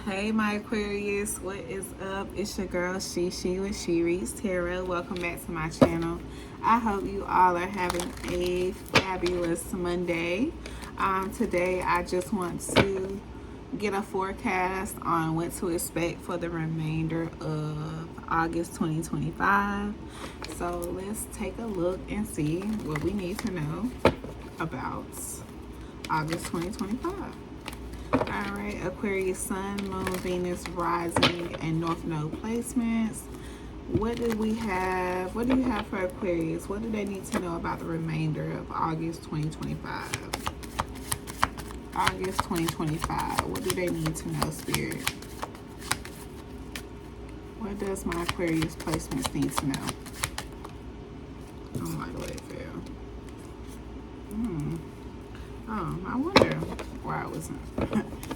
Hey my Aquarius, what is up? It's your girl She with She Reads Tarot. Welcome back to my channel. I hope you all are having a fabulous Monday. Today I just want to get a forecast on what to expect for the remainder of August 2025. So let's take a look and see what we need to know about August 2025. Alright, Aquarius Sun, Moon, Venus, Rising, and North Node placements. What do we have? What do you have for Aquarius? What do they need to know about the remainder of August 2025? August 2025. What do they need to know, Spirit? What does my Aquarius placements need to know? Oh my God, it fell. Oh, I wonder why I wasn't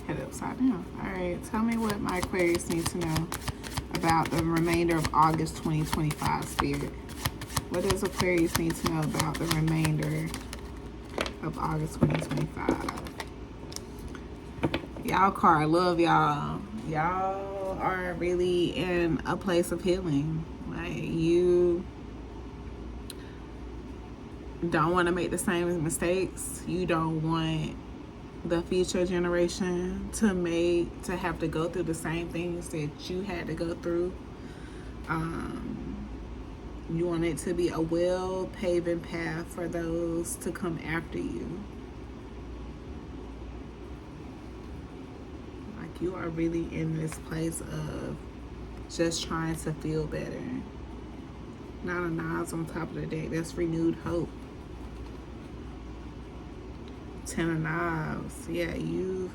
head upside down. Alright, tell me what my Aquarius needs to know about the remainder of August 2025, Spirit. What does Aquarius need to know about the remainder of August 2025? Y'all card, love y'all. Y'all are really in a place of healing. Like, you don't want to make the same mistakes. You don't want the future generation to have to go through the same things that you had to go through. You want it to be a well-paven path for those to come after you. Like, you are really in this place of just trying to feel better. Nine of Knives on top of the deck. That's renewed hope. Ten of Knives. Yeah, you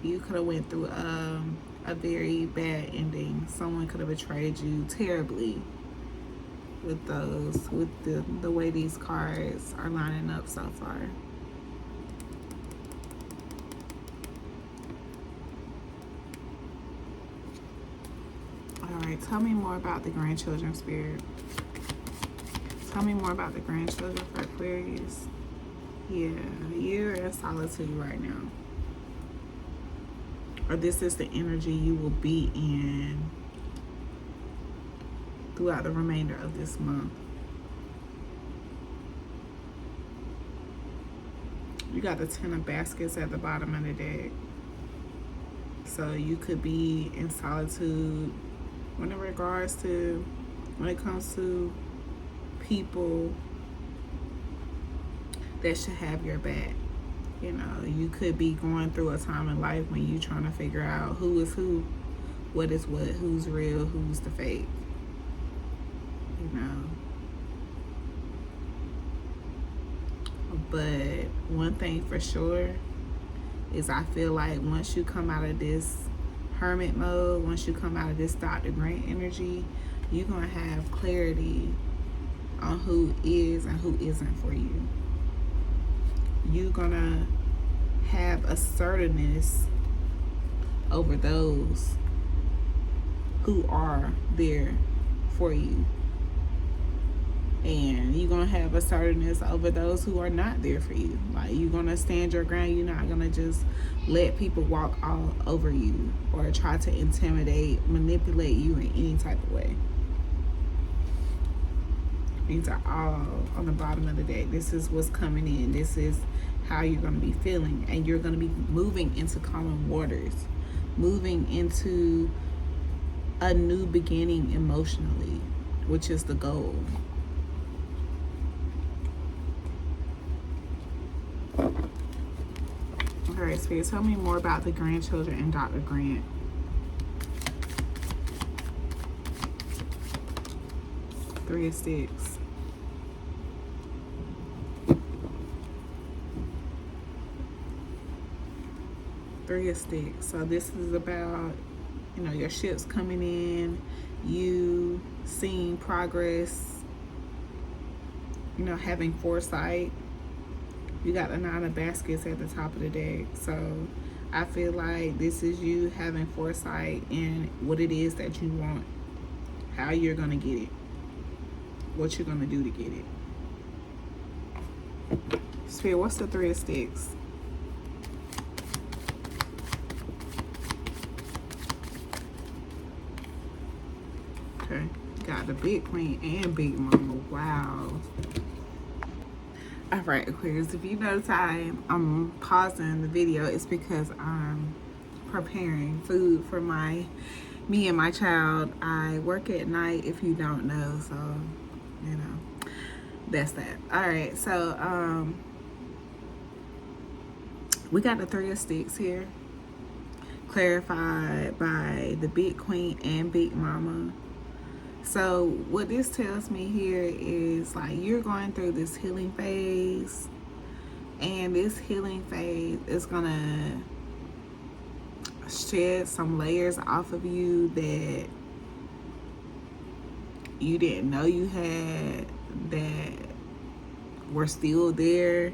could have went through a very bad ending. Someone could have betrayed you terribly with the way these cards are lining up so far. Alright, tell me more about the grandchildren, Spirit. Tell me more about the grandchildren for Aquarius. Yeah, you're in solitude right now. Or this is the energy you will be in throughout the remainder of this month. You got the Ten of Baskets at the bottom of the deck. So you could be in solitude when it comes to people that should have your back. You know, you could be going through a time in life when you're trying to figure out who is who, what is what, who's real, who's the fake. You know. But one thing for sure is I feel like once you come out of this hermit mode, once you come out of this Dr. Grant energy, you're going to have clarity on who is and who isn't for you. You're gonna have assertiveness over those who are there for you, and you're gonna have assertiveness over those who are not there for you. Like, you're gonna stand your ground. You're not gonna just let people walk all over you or try to intimidate, manipulate you in any type of way. These are all on the bottom of the deck. This is what's coming in. This is how you're going to be feeling. And you're going to be moving into calm waters. Moving into a new beginning emotionally, which is the goal. Alright, Spirit, tell me more about the grandchildren and Dr. Grant. Three of Sticks. Three of Sticks. So this is about, you know, your ships coming in, you seeing progress, you know, having foresight. You got the Nine of Baskets at the top of the deck. So I feel like this is you having foresight in what it is that you want, how you're going to get it, what you're going to do to get it. Spirit, what's the Three of Sticks? Okay. Got the big queen and big mama. Wow. All right, Aquarius. If you notice I'm pausing the video, it's because I'm preparing food for me and my child. I work at night, if you don't know, so you know that's that. All right, so we got the Three of Sticks here, clarified by the big queen and big mama. So what this tells me here is like you're going through this healing phase, and this healing phase is gonna shed some layers off of you that you didn't know you had, that were still there,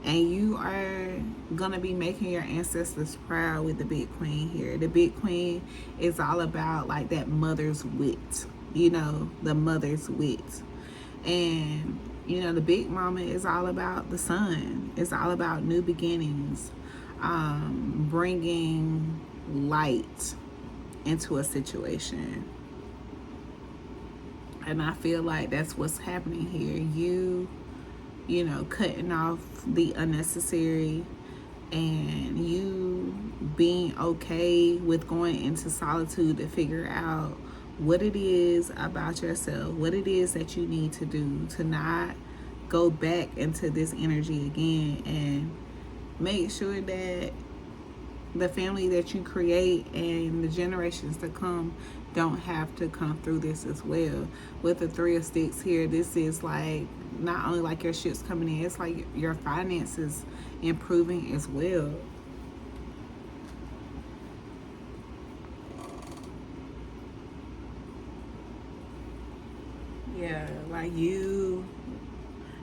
and you are gonna be making your ancestors proud with the big queen here. The big queen is all about like that mother's wit, you know, the mother's wit. And you know, the big mama is all about the sun. It's all about new beginnings, bringing light into a situation. And I feel like that's what's happening here. You know, cutting off the unnecessary, and you being okay with going into solitude to figure out what it is about yourself, what it is that you need to do to not go back into this energy again, and make sure that the family that you create and the generations to come don't have to come through this as well. With the Three of Sticks here, this is like not only like your shit's coming in, it's like your finances improving as well. Yeah, like you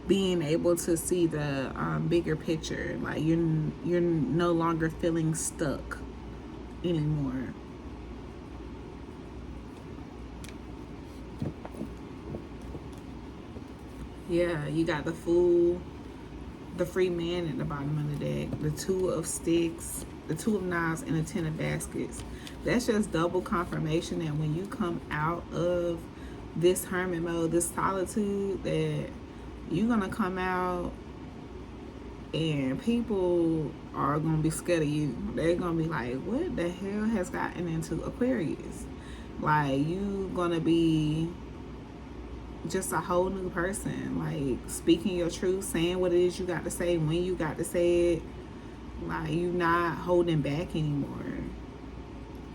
being able to see the bigger picture. Like you're no longer feeling stuck anymore. Yeah, you got the Fool, the Free Man at the bottom of the deck, the Two of Sticks, the Two of Knives, and the Ten of Baskets. That's just double confirmation that when you come out of this hermit mode, this solitude, that you're gonna come out and people are gonna be scared of you. They're gonna be like, what the hell has gotten into Aquarius? Like, you gonna be just a whole new person, like speaking your truth, saying what it is you got to say when you got to say it. Like, you not holding back anymore.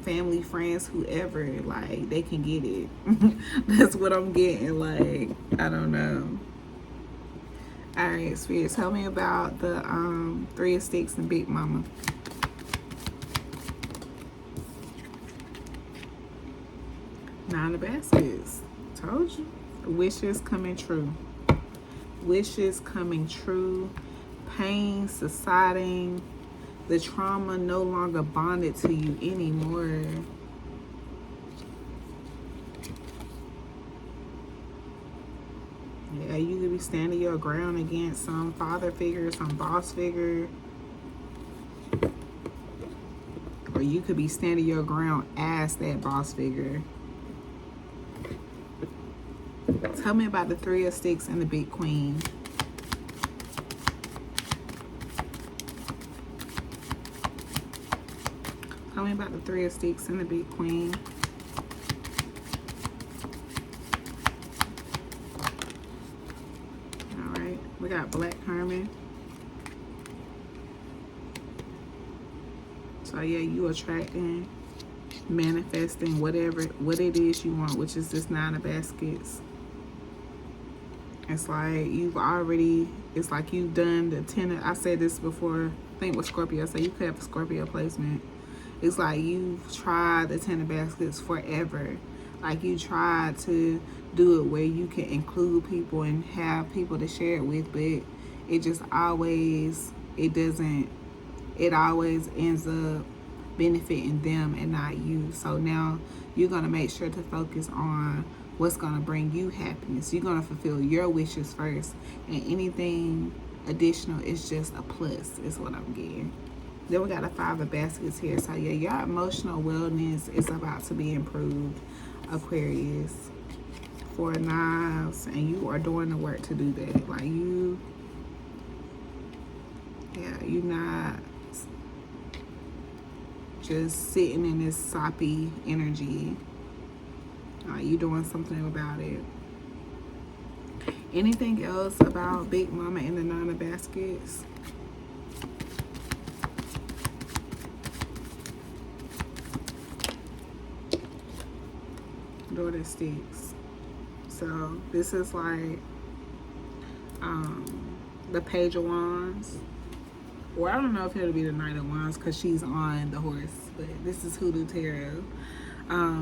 Family, friends, whoever, like, they can get it. That's what I'm getting. Like, I don't know. All right, Spirit, tell me about the Three of Sticks and Big Mama. Nine of Baskets. Told you. Wishes coming true. Wishes coming true. Pain subsiding. The trauma no longer bonded to you anymore. Yeah, you could be standing your ground against some father figure, some boss figure. Or you could be standing your ground as that boss figure. Tell me about the Three of Sticks and the Big Queen. Tell me about the Three of Sticks and the Big Queen. All right, we got Black Hermit. So yeah, you attracting, manifesting what it is you want, which is this Nine of Baskets. It's like you've already, it's like you've done the 10, I said this before, I think with Scorpio, so you could have a Scorpio placement. It's like you've tried the 10 of Baskets forever. Like you tried to do it where you can include people and have people to share it with, but it just always, it always ends up benefiting them and not you. So now you're going to make sure to focus on what's going to bring you happiness. You're going to fulfill your wishes first, and anything additional is just a plus, is what I'm getting. Then we got a Five of Baskets here. So yeah, your emotional wellness is about to be improved, Aquarius. Four of Knives, and you are doing the work to do that. Like you, yeah, you're not just sitting in this soppy energy. You doing something about it. Anything else about Big Mama and the Nine of Baskets? Daughter of Sticks. So this is like the Page of Wands. Or I don't know if it'll be the Knight of Wands because she's on the horse. But this is Hoodoo Tarot.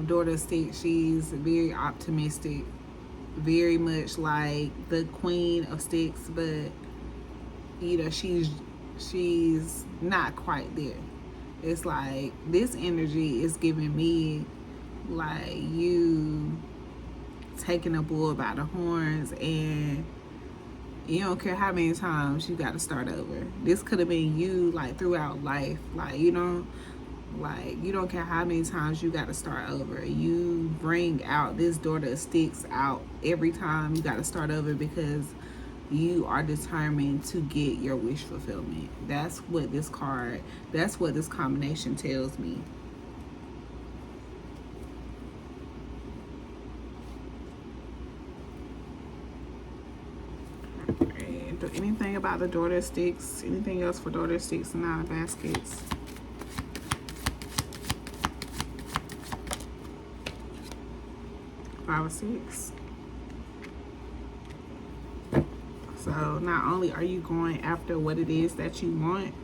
Daughter of Sticks, she's very optimistic. Very much like the Queen of Sticks, but you know, she's not quite there. It's like this energy is giving me like you taking a bull by the horns, and you don't care how many times you got to start over. This could have been you like throughout life, like you know, like you don't care how many times you got to start over. You bring out this Daughter of Sticks out every time you got to start over because you are determined to get your wish fulfillment. That's what this card, that's what this combination tells me. Anything about the Daughter of Sticks? Anything else for Daughter of Sticks and Nine of Baskets? Five of Six. So not only are you going after what it is that you want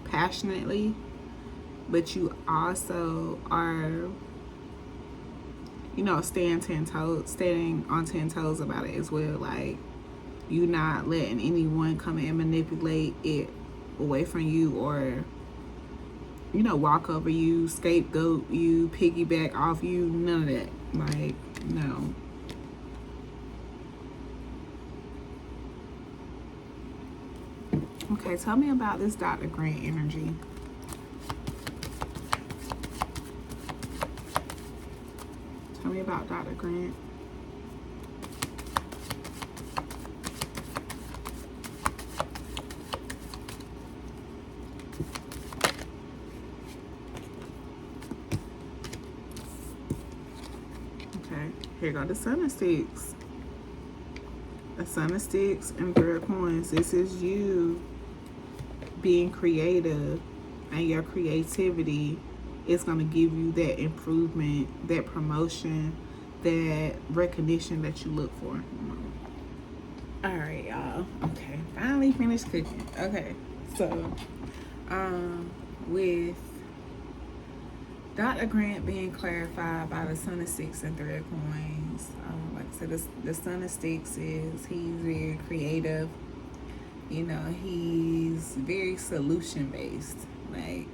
passionately, but you also are, you know, standing on 10 toes about it as well. Like you not letting anyone come and manipulate it away from you, or you know, walk over you, scapegoat you, piggyback off you, none of that. Like, no. Okay, tell me about this Dr. Grant energy. Tell me about Dr. Grant. Here go the Sun of Sticks. The Sun of Sticks and Three of Coins. This is you being creative, and your creativity is going to give you that improvement, that promotion, that recognition that you look for. All right, y'all. Okay, finally finished cooking. Okay, so with Dr. Grant being clarified by the Sun of Sticks and Three of Coins. Like I said, the Sun of Sticks is, he's very creative. You know, he's very solution based. Like,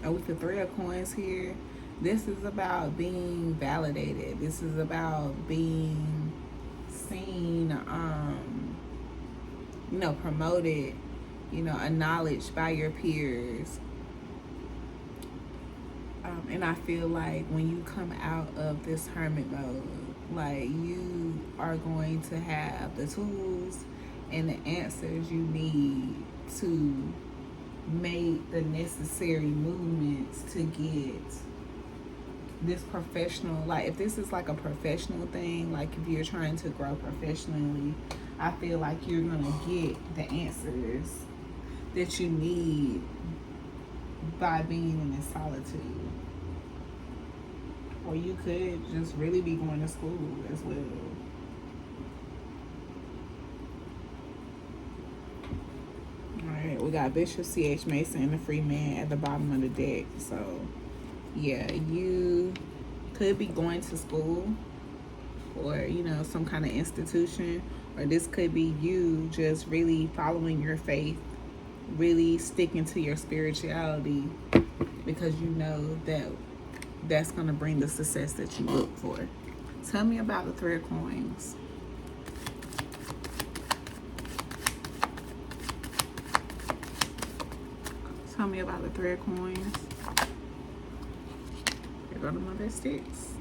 with the Three of Coins here, this is about being validated. This is about being seen, you know, promoted, you know, acknowledged by your peers. And I feel like when you come out of this hermit mode, like you are going to have the tools and the answers you need to make the necessary movements to get this professional, like if this is like a professional thing, like if you're trying to grow professionally, I feel like you're gonna get the answers that you need by being in this solitude. Or you could just really be going to school as well. Alright, we got Bishop C.H. Mason and the Free Man at the bottom of the deck. So, yeah, you could be going to school or, you know, some kind of institution. Or this could be you just really following your faith, really sticking to your spirituality, because you know that that's going to bring the success that you look for. Tell me about the Three of Coins. Tell me about the Three of Coins. Here go the Mother of Sticks.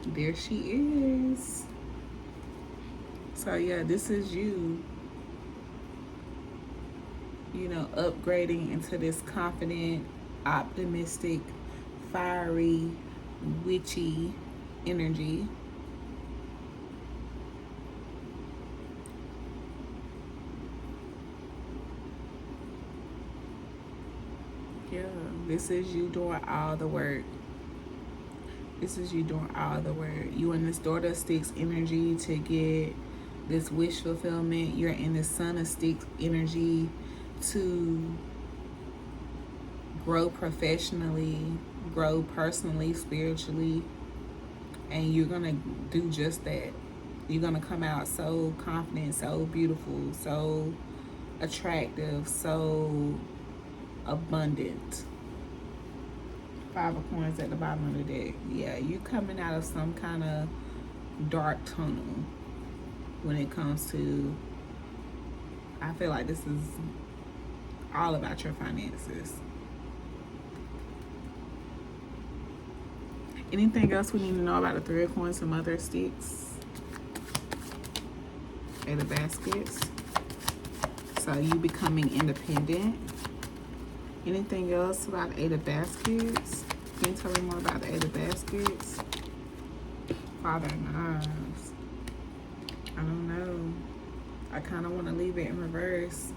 There she is. So yeah, this is you, you know, upgrading into this confident, optimistic, fiery, witchy energy. Yeah, this is you doing all the work. This is you doing all the work. You in this Daughter of Sticks energy to get this wish fulfillment. You're in this Son of Sticks energy to grow professionally, grow personally, spiritually, and you're gonna do just that. You're gonna come out so confident, so beautiful, so attractive, so abundant. 5 of Coins at the bottom of the deck. Yeah, you coming out of some kind of dark tunnel when it comes to, I feel like this is all about your finances. Anything else we need to know about the 3 of Coins and Mother of Sticks? 8 of Baskets. So you becoming independent. Anything else about 8 of Baskets? Can you tell me more about the 8 of Baskets? Father of Knives. I don't know. I kind of want to leave it in reverse.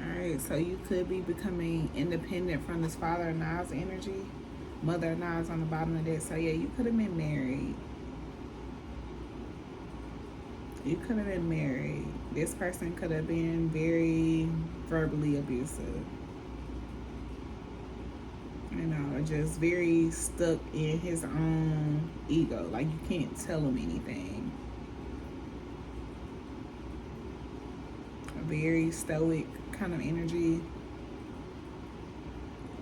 Alright, so you could be becoming independent from this Father of Knives energy. Mother of Knives on the bottom of that. So yeah, you could have been married. You could have been married. This person could have been very verbally abusive. You know, just very stuck in his own ego. Like, you can't tell him anything. A very stoic kind of energy.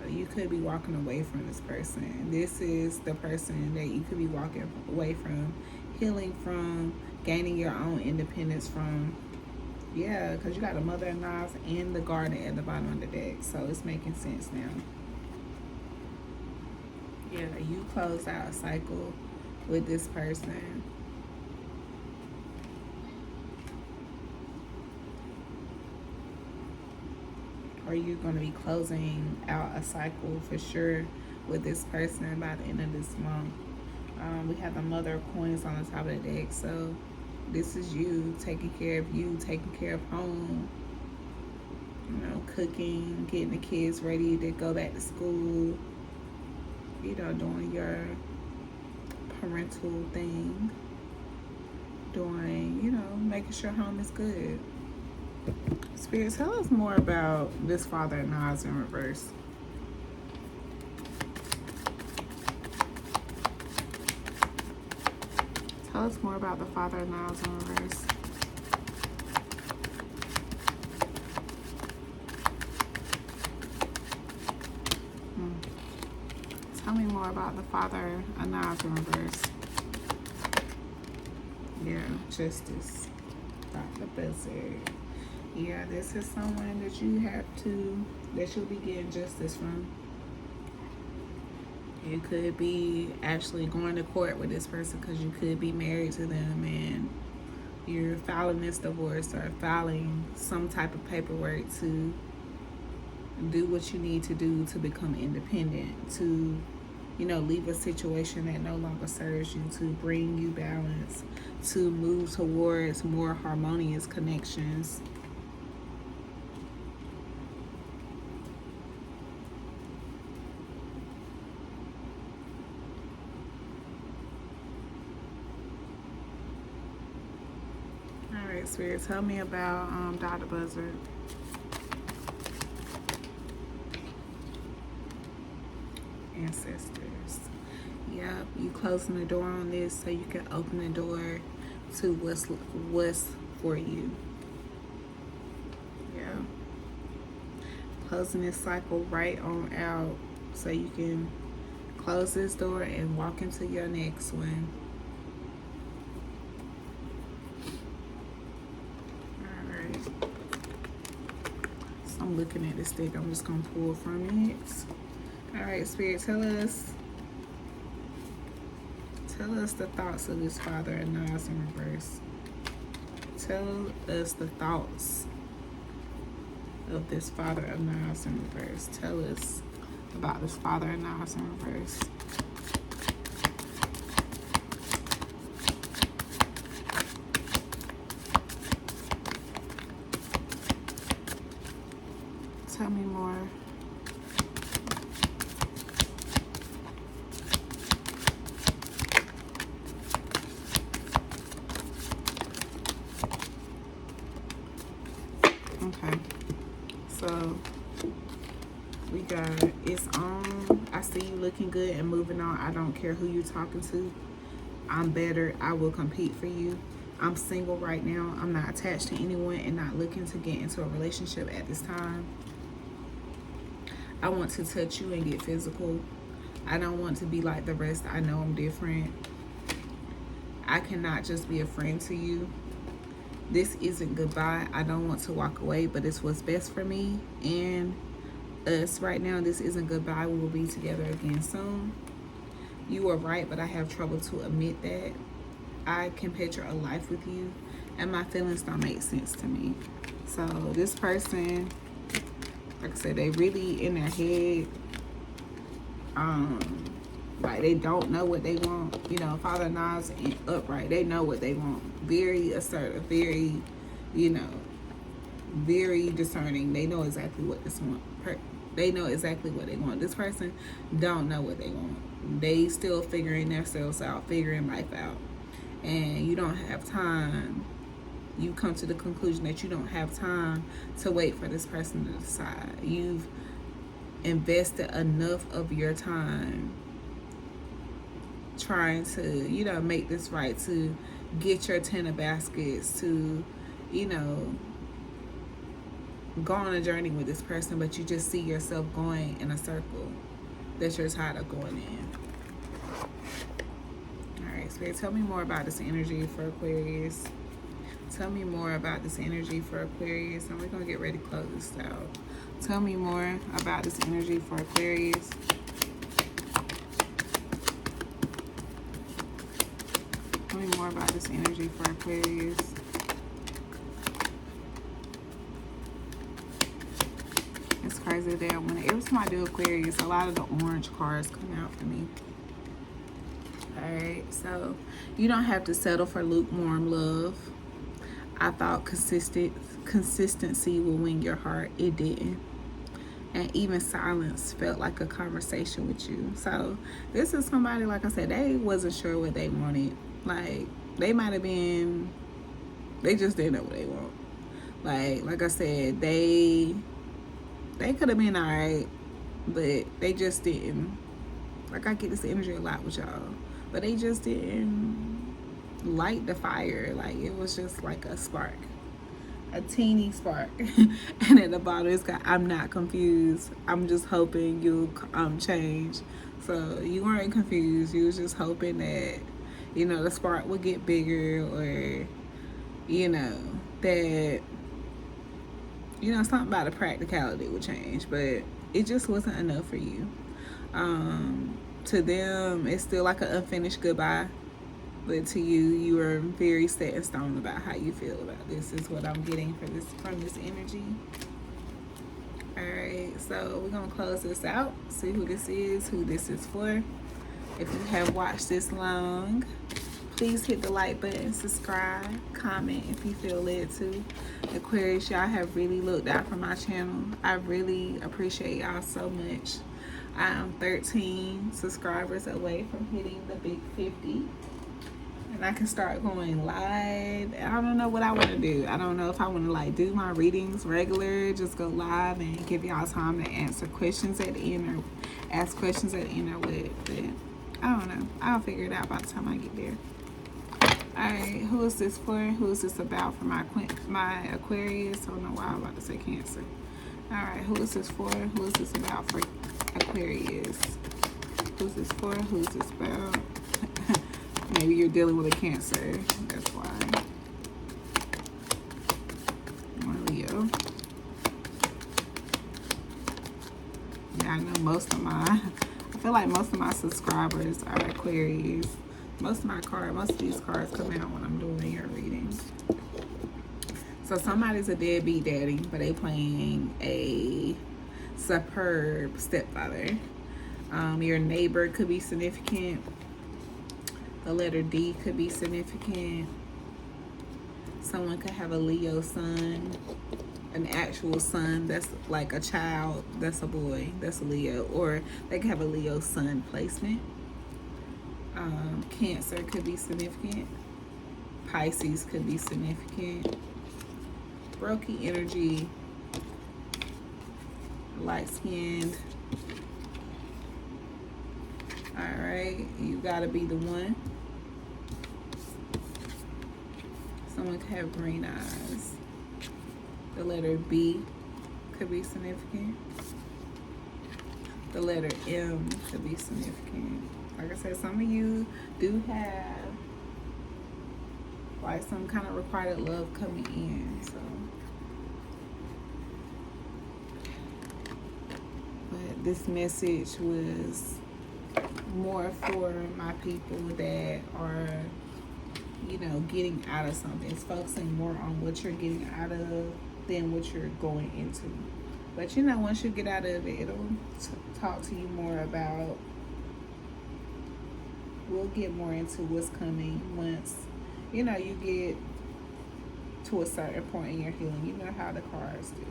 You could be walking away from this person. This is the person that you could be walking away from, healing from, gaining your own independence from. Yeah, because you got a Mother of Knives and the Garden at the bottom of the deck. So it's making sense now. Yeah, you close out a cycle with this person. Or you're going to be closing out a cycle for sure with this person by the end of this month. We have the Mother of Coins on the top of the deck. So this is you taking care of you, taking care of home. You know, cooking, getting the kids ready to go back to school. You know, doing your parental thing. Doing, you know, making sure home is good. Spirit, tell us more about this Father of Knives in reverse. Tell us more about the Father of Knives in reverse. Tell me more about the Father of Knives in reverse. Yeah, Justice. Dr. Buzzard. Yeah, this is someone that you have to, that you'll be getting justice from. You could be actually going to court with this person because you could be married to them and you're filing this divorce or filing some type of paperwork to do what you need to do to become independent, to, you know, leave a situation that no longer serves you, to bring you balance, to move towards more harmonious connections. Spirit, tell me about Dr. Buzzard. Ancestors. Yep, you closing the door on this so you can open the door to what's for you. Yeah. Closing this cycle right on out so you can close this door and walk into your next one. I'm looking at this deck. I'm just going to pull from it All right, Spirit, tell us the thoughts of this Father of Knives in reverse. Tell us the thoughts of this Father of Knives in reverse. Tell us about this Father of Knives in reverse. Tell me more. Okay, so we got it's on. I see you looking good and moving on. I don't care who you're talking to. I'm better. I will compete for you. I'm single right now. I'm not attached to anyone and not looking to get into a relationship at this time. I want to touch you and get physical. I don't want to be like the rest. I know I'm different. I cannot just be a friend to you. This isn't goodbye. I don't want to walk away, but it's what's best for me and us right now. This isn't goodbye. We will be together again soon. You are right, but I have trouble to admit that. I can picture a life with you, and my feelings don't make sense to me. So this person, like I said, they really in their head. Like they don't know what they want. You know, Father Knives and upright. They know what they want. Very assertive. Very, very discerning. They know exactly what this want. They know exactly what they want. This person don't know what they want. They still figuring themselves out, figuring life out, and you don't have time. You come to the conclusion that you don't have time to wait for this person to decide. You've invested enough of your time trying to, make this right, to get your 10 of baskets, to, go on a journey with this person, but you just see yourself going in a circle that you're tired of going in. All right, Spirit, tell me more about this energy for Aquarius. Tell me more about this energy for Aquarius, and we're going to get ready to close this out. Tell me more about this energy for Aquarius. Tell me more about this energy for Aquarius. It's crazy that every time I do Aquarius, a lot of the orange cards come out for me. Alright, so you don't have to settle for lukewarm love. I thought consistency will win your heart. It didn't. And even silence felt like a conversation with you. So this is somebody, like I said, they wasn't sure what they wanted. Like, they might have been, they just didn't know what they want. Like I said, they could have been alright, but they just didn't. Like, I get this energy a lot with y'all, but they just didn't light the fire. Like, it was just like a spark, a teeny spark. And at the bottom it's got, I'm not confused, I'm just hoping you'll change. So you weren't confused, you was just hoping that, the spark would get bigger, or that something about the practicality would change, but it just wasn't enough for you. To them, it's still like an unfinished goodbye, but to you, you are very set in stone about how you feel about this. Is what I'm getting from this energy. All right, so we're gonna close this out. See who this is for. If you have watched this long, please hit the like button, subscribe, comment if you feel led to. Aquarius, y'all have really looked out for my channel. I really appreciate y'all so much. I am 13 subscribers away from hitting the big 50. And I can start going live. I don't know what I want to do. I don't know if I want to do my readings regular, just go live and give y'all time to answer questions at the end, or ask questions at the end, or what. But I don't know. I'll figure it out by the time I get there. Alright, who is this for? Who is this about for my Aquarius? I don't know why I'm about to say Cancer. Alright, who is this for? Who is this about for Aquarius? Who's this for? Who's this about? Maybe you're dealing with a Cancer. That's why. Or Leo. Yeah, I know most of my, I feel like most of my subscribers are Aquarius. Most of these cards come out when I'm doing your readings. So somebody's a deadbeat daddy, but they playing a superb stepfather. Your neighbor could be significant. The letter D could be significant. Someone could have a Leo son, an actual son that's like a child, that's a boy, that's a Leo, or they could have a Leo son placement. Cancer could be significant. Pisces could be significant. Brokey energy, light-skinned. All right, you gotta be the one. Someone could have green eyes. The letter B could be significant. The letter M could be significant. Like I said, some of you do have like some kind of requited love coming in. So, but this message was more for my people that are, you know, getting out of something. It's focusing more on what you're getting out of than what you're going into. But you know, once you get out of it, it'll talk to you more about, we'll get more into what's coming once, you know, you get to a certain point in your healing. You know how the cards do.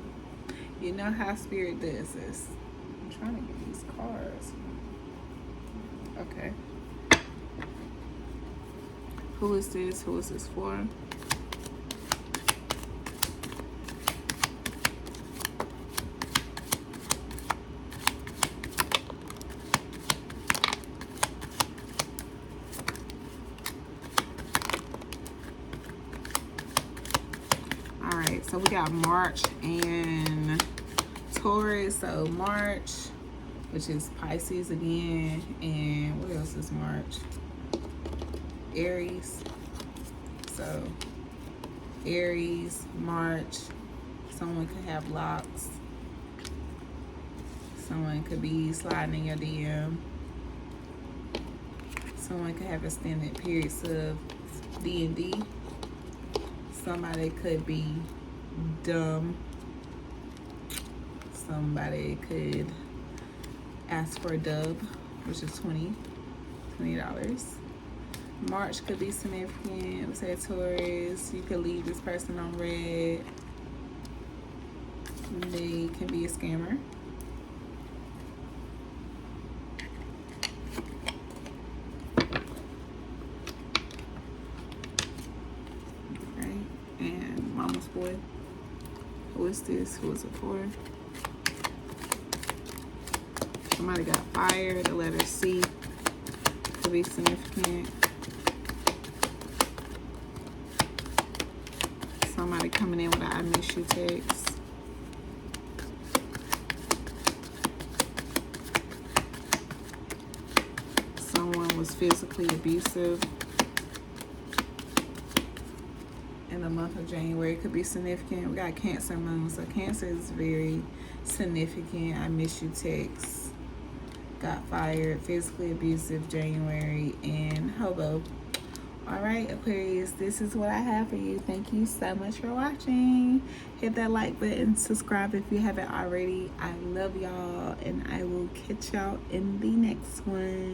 You know how Spirit does this. I'm trying to get these cards. Okay. Who is this? Who is this for? Alright, so we got March and Taurus. So March, which is Pisces again, and what else is March? Aries. So Aries, March. Someone could have locks. Someone could be sliding in your DM. Someone could have extended periods of D&D. Somebody could be dumb. Somebody could ask for a dub, which is $20. March could be significant. We say Taurus. You could leave this person on red. They can be a scammer. Okay. And Mama's boy. Who is this? Who is it for? Somebody got fired. The letter C could be significant. Somebody coming in with an I miss you text. Someone was physically abusive in the month of January. Could be significant. We got Cancer moon. So Cancer is very significant. I miss you text. Got fired. Physically abusive January. And hobo. Alright, Aquarius, this is what I have for you. Thank you so much for watching. Hit that like button, subscribe if you haven't already. I love y'all, and I will catch y'all in the next one.